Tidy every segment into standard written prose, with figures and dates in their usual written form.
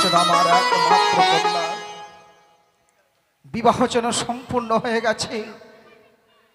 যেন আমার একমাত্র কন্যা বিবাহ যেন সম্পূর্ণ হয়ে গেছে।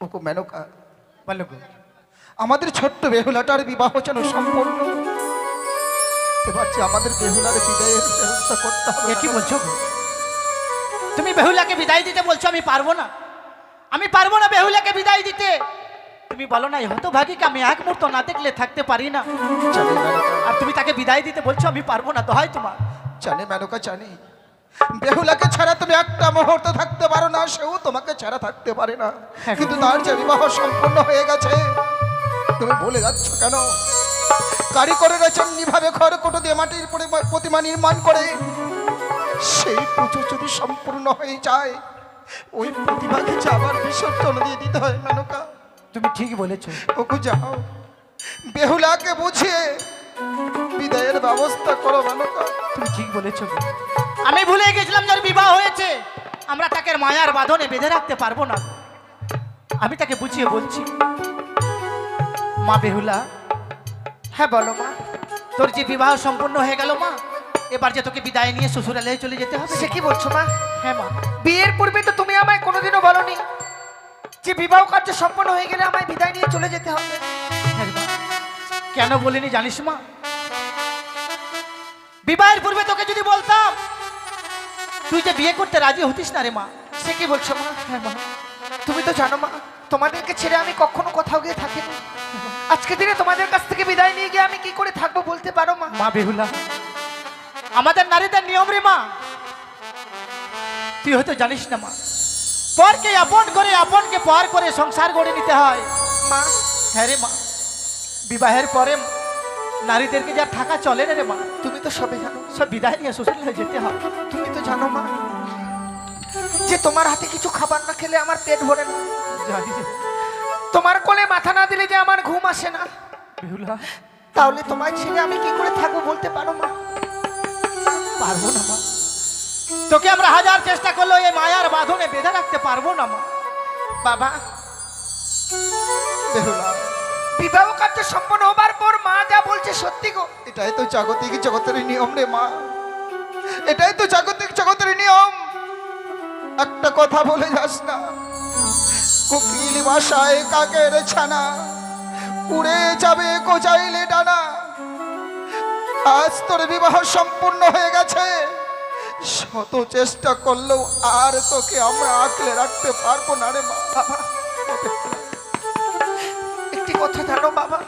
ওগো মেনকা, বলো গো। আমাদের ছোট্ট বেহুলাটার বিবাহ যেন সম্পূর্ণ। এবার যে আমাদের বেহুলার বিদায়ের ব্যবস্থা করতে হবে। কি বলছো গো? তুমি বেহুলাকে বিদায় দিতে বলছো? আমি পারবো না, আমি পারবো না বেহুলাকে বিদায় দিতে। তুমি বলো না, হতভাগীকে আমি এক মুহূর্ত না দেখলে থাকতে পারি না, জানি মেনকা, আর তুমি তাকে বিদায় দিতে বলছো আমি পারবো না। দোহাই তোমার। জানি মেনকা, জানি বেহুলাকে ছাড়া তুমি একটা মুহূর্ত থাকতে পারো না, সেও তোমাকে ছাড়া থাকতে পারে না। কিন্তু তার যে বিবাহ সম্পূর্ণ হয়ে গেছে তুমি ভুলে যাচ্ছ কেন? কারিগরেরা যেমনিভাবে খড়কুটো দিয়ে মাটির প্রতিমা নির্মাণ করে, সেই পুজো যদি সম্পূর্ণ হয়ে যায় ওই প্রতিমাকে যে আবার বিসর্জন দিয়ে দিতে হয় মেনকা। তুমি ঠিক বলেছো। ওকে যাও, বেহুলাকে বুঝিয়ে বিদায়ের ব্যবস্থা করো মেনকা। তুমি ঠিক বলেছো গো। আমি ভুলে গেছিলাম যার বিবাহ হয়েছে আমরা তাকে মায়ার বাঁধনে বেঁধে রাখতে পারবো না। আমি তাকে বুঝিয়ে বলছি। মা বেহুলা। হ্যাঁ বলো মা। তোর যে বিবাহ সম্পূর্ণ হয়ে গেল মা, এবার যে তোকে বিদায় নিয়ে শ্বশুরালয়ে চলে যেতে হবে। সে কি বলছো মা? হ্যাঁ মা। বিয়ের পূর্বে তো তুমি আমায় কোনোদিনও বলনি যে বিবাহ কার্য সম্পন্ন হয়ে গেলে আমায় বিদায় নিয়ে চলে যেতে হবে। হ্যাঁ মা। কেন বলিনি জানিস মা? বিবাহের পূর্বে তোকে যদি বলতাম তুই যে বিয়ে করতে রাজি হতিস না রে মা। সে কি বলছো মা? হ্যাঁ মা। তুমি তো জানো মা, তোমাদেরকে ছেড়ে আমি কখনো কোথাও গিয়ে থাকিনি। আজকে দিনে তোমাদের কাছ থেকে বিদায় নিয়ে গিয়ে আমি কি করে থাকবো বলতে পারো মা? মা বেহুলা, আমাদের নারীদের নিয়ম রে মা, তুই হয়তো জানিস না মা। পরকে আপন করে আপনকে পর করে সংসার গড়ে নিতে হয় মা হ্যাঁ রে মা। বিবাহের পরে নারীদেরকে যা থাকা চলে না রে মা। তুমি তো সবে জানো, সব বিদায় নিয়ে শ্বশুরালয়ে যেতে হয়। তুমি তো জানো মা যে তোমার হাতে কিছু খাবার না খেলে আমার পেট ভরে না, জানি যে তোমার কোলে মাথা না দিলে যে আমার ঘুম আসে না। বেহুলা, তাহলে তোমায় ছেড়ে আমি কি করে থাকবো বলতে পারো মা? পারবো না মা। তোকে আমরা হাজার চেষ্টা করলেও এই মায়ার বাঁধনে বেঁধে রাখতে পারবো না মা। বাবা, বেহুলা, বিবাহ কার্য সম্পন্ন হবার পর মা যা বলছে সত্যি গো। এটাই তো জাগতিক জগতের নিয়ম রে মা, এটাই তো জাগতিক জগতের নিয়ম। একটা কথা বলে যাস না, কোকিল বাসায় কাকের ছানা, উড়ে যাবে কোচাইলে ডানা। আজ তোর বিবাহ সম্পূর্ণ হয়ে গেছে, শত চেষ্টা করলেও আর তোকে আমরা আঁকলে রাখতে পারবো না রে মা। বাবা, একটি কথা জানো বাবা,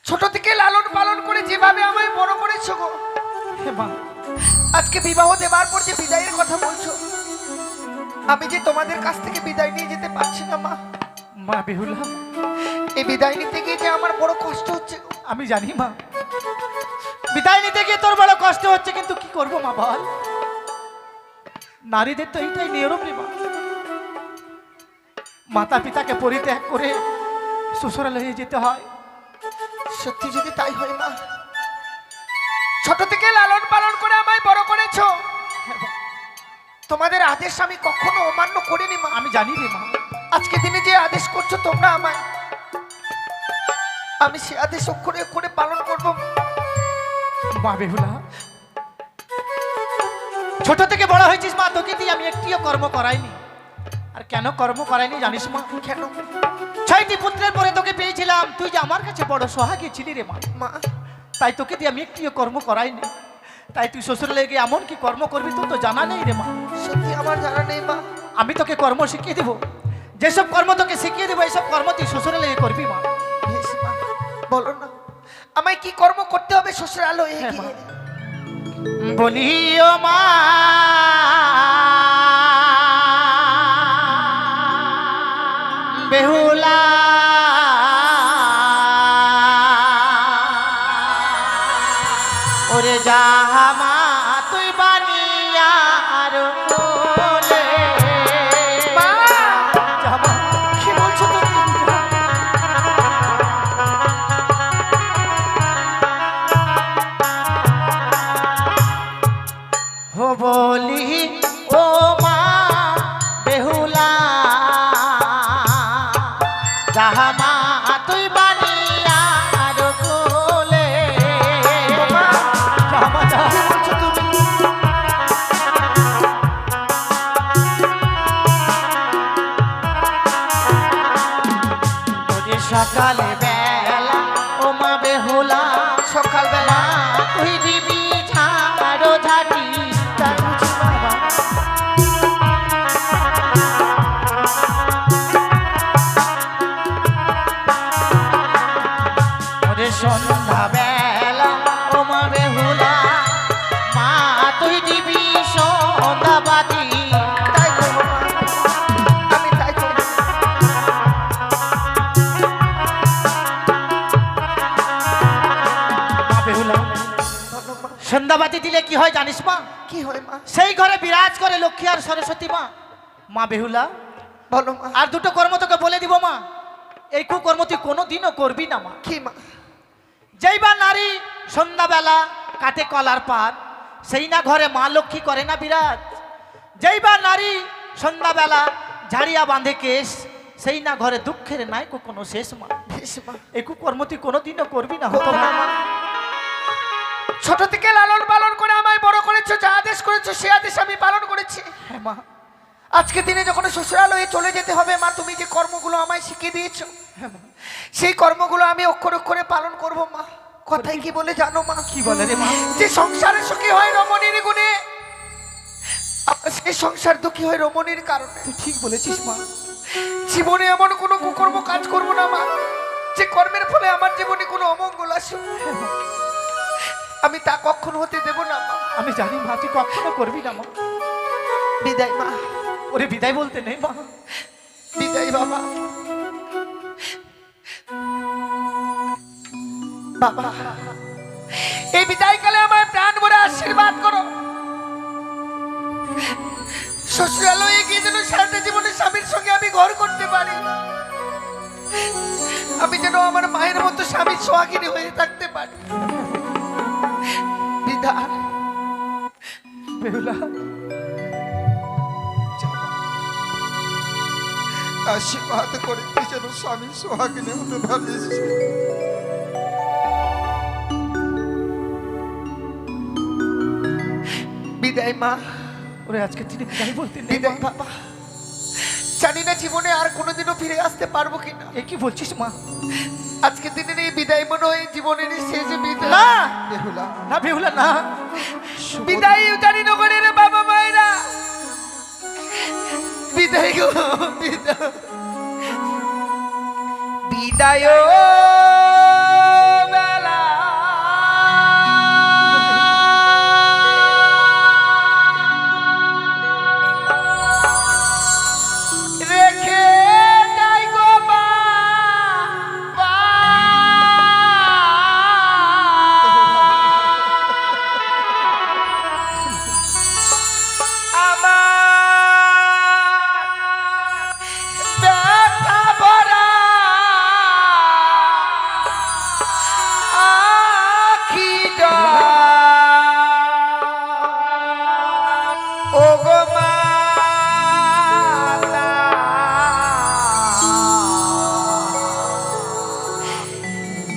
ছোট থেকে লালন পালন করে যেভাবে আমায় বড় করেছো গো, হে মা, আজকে বিবাহ দেবার পর যে বিদায়ের কথা বলছো, আমি যে তোমাদের কাছ থেকে বিদায় নিয়ে যেতে পারছি না মা। মা বেহুলা, এই বিদায় নিতে গিয়ে যে আমার বড় কষ্ট হচ্ছে গো। আমি জানি মা, বিদায় নিতে গিয়ে তোর বড় কষ্ট হচ্ছে, কিন্তু কি করবো মা বল? নারীদের তো এইটাই নিয়ম রে মা। মাতা পিতাকে পরিত্যাগ করে শ্বশুরালয়ে যেতে হয়। সত্যি যদি তাই হয় মা, ছোট থেকে লালন পালন করে আমায় বড় করেছো, তোমাদের আদেশ আমি কখনো অমান্য করিনি মা। আমি জানি রে মা। আজকে দিনে যে আদেশ করছো তোমরা আমায়, আমি সে আদেশ অক্ষরে অক্ষরে পালন করবো। মা বেহুলা, ছোট থেকে বড় হয়েছিস মা, তোকে দিয়ে আমি একটিও কর্ম করাইনি। আর কেন কর্ম করাইনি জানিস মা? কেন 6টি পুত্রের পরে তোকে পেয়েছিলাম, তুই যে আমার কাছে বড় সোহাগী ছিলি রে মা। মা? তাই তোকে দিয়ে আমি একটিও কর্ম করাইনি। তাই তুই শ্বশুরালয়ে গিয়ে এমন কি কর্ম করবি তোর তো জানা নেই রে মা। সত্যি আমার জানা নেই মা। আমি তোকে কর্ম শিখিয়ে দেবো, যেসব কর্ম তোকে শিখিয়ে দেবো এইসব কর্ম তুই শ্বশুরালয়ে করবি মা। বেশ মা, বলো না আমায় কি কর্ম করতে হবে শ্বশুরালয়ে হ্যাঁ, গিয়ে? বলিও মা, বেহুলা, ওরে জামা তুই বানিয়ার কোলে। মা, জামা, কি বলছো তুমি? হো বলি ও মা বেহুলা, জামা তুই বানিয়ার কোলে। মা, জামা, কি বলছো সকালে বেলা ও মা বেহুলা সকালবেলা মা তুই দিবি ঝাড়ো ঝাঁটি তাই বুঝি বাবা ওরে সন্ধ্যা বেলা ও মা বেহুলা মা তুই দিবি সন্ধ্যা বাতি তাই করবো মা, আমি তাই করবো। মা বেহুলা বলো মা, সন্ধ্যাবাতি দিলে কি হয় জানিস মা? কি হয় মা? সেই ঘরে বিরাজ করে লক্ষ্মী আর সরস্বতী মা। মা বেহুলা বলো মা, আর দুটো কর্ম তোকে বলে দিব মা, এই কুকর্ম তুই কোনোদিনও করবি না মা। কি মা? যেই বা নারী সন্ধ্যাবেলা কাটে কলার পাত, সেই না ঘরে মা লক্ষ্মী করে না বিরাজ। যেই বা নারী সন্ধ্যাবেলা ঝাড়িয়া বাঁধে কেশ, সেই না ঘরে দুঃখের নাই কোনো শেষ মা। বেশ মা, এই কুকর্ম তুই কোনোদিনও করবি না। করবো না মা। ছোট থেকে লালন পালন করে আমায় বড় করেছো, যা আদেশ করেছো সে আদেশ আমি পালন করেছি। হ্যাঁ মা, আজকে দিনে যখন শ্বশুরালয়ে চলে যেতে হবে মা, তুমি যে কর্মগুলো আমায় শিখিয়ে দিয়েছো হ্যাঁ মা। সেই কর্মগুলো আমি অক্ষর অক্ষরে পালন করব মা। কথাই কি বলে জানো মা? কি বলে রে মা? যে সংসারে সুখী হয় রমণীর গুণে, আবার সেই সংসার দুঃখী হয় রমণীর কারণে। তুই ঠিক বলেছিস মা। জীবনে এমন কোনো কুকর্ম কাজ করব না মা, যে কর্মের ফলে আমার জীবনে কোনো অমঙ্গল আসে। আমি তা কখনো হতে দেব না মা। আমি জানি মা তুই কখনো করবি না মা। বিদায় মা, ওরে বিদায় বলতে নেই মা। বিদায় বাবা। বাবা, এই বিদায়কালে আমার প্রাণ ভরে আশীর্বাদ করো। শ্বশুরালয়ে গিয়ে যেন সারাটা জীবনে স্বামীর সঙ্গে আমি ঘর করতে পারি। আমি যেন আমার মায়ের মতো স্বামীর সোহাগিনী হয়ে থাকতে পারি। বিধান বেহুলা আশীর্বাদ করে তুই যেন স্বামী সোহাগিনী হতে পারিস। বিদায় মা, ওরে আজকে তিনি বিদায় বলতে নেই বিদায় বাবা। জানি না জীবনে আর কোনোদিনও ফিরে আসতে পারবো কিনা। এ কি বলছিস মা? আজকে দিনের এই বিদায় মনে হয় জীবনের এই শেষ বিদায়। না বেহুলা না বেহুলা না। বিদায় জানি নগরের বাবা মায়েরা, বিদায় গো বিদায়। বিদায় বেলা রেখে যাই গো বাবা। আমার ব্যথা ভরা আখিটা ও গো মাতা,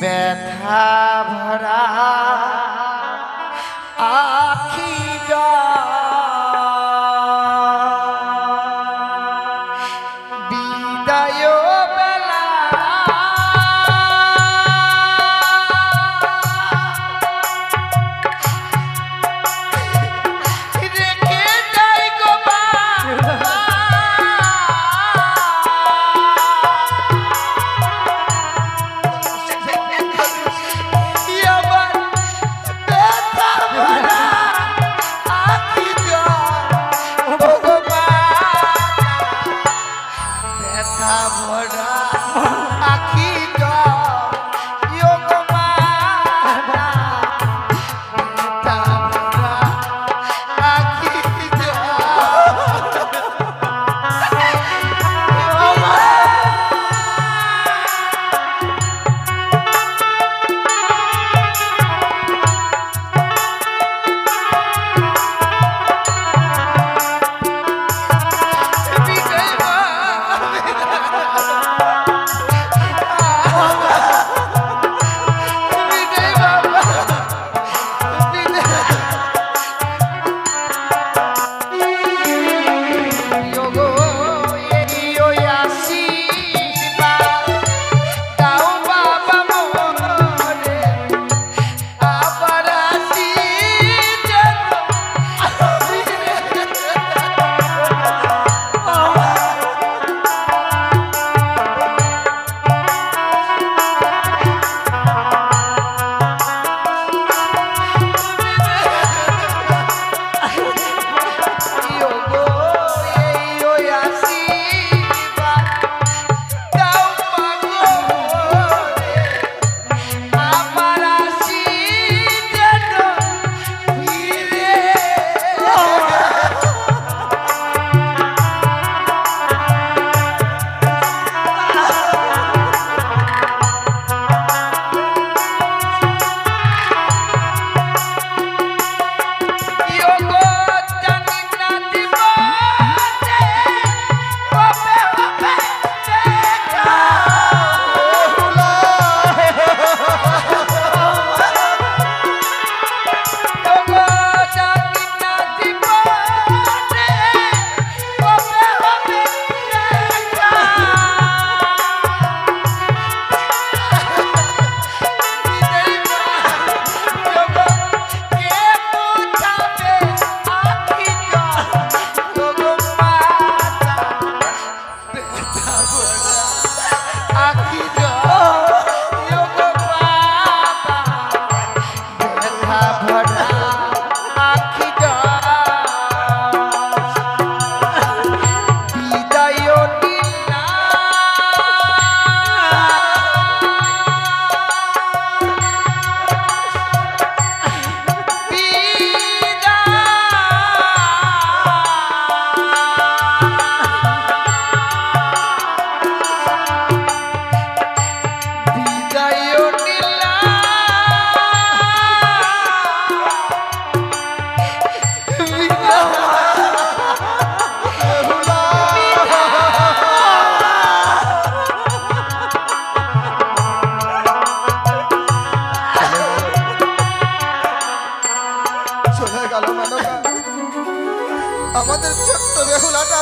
ব্যথা ভরা আখিটা বিদায় বেলা রেখে যাই গো বাবা। আমার ব্যথা ভরা আখিটা ও গো মাতা, ব্যথা ভরা আখিটা ও গো মাতা, ব্যথা ভরা আখিটা ও মা। বিদায় মা।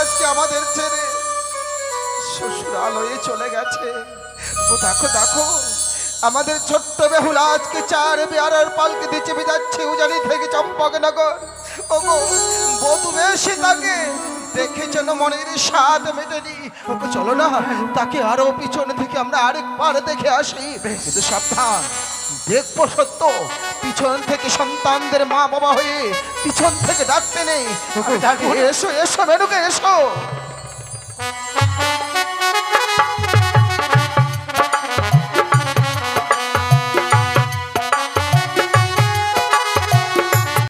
আজকে আমাদের ছেড়ে শ্বশুরালয়ে চলে গেছে। ও দেখো দেখো, আমাদের ছোট্ট বেহুলা আজকে 4 বিয়ারের পালকে দিয়ে চেপে যাচ্ছে উজানি থেকে চম্পকনগর। ওগো বধূ বেশে তাকে দেখে যেন মনের স্বাদ মেটেনি। ওগো চলো না, তাকে আরো পিছনে থেকে আমরা আরেকবার দেখে আসি। কিন্তু সাবধান, দেখবো সত্য, পিছন থেকে সন্তানদের মা বাবা হয়ে পিছন থেকে ডাকতে নেই। এসো এসো মেনুকে এসো।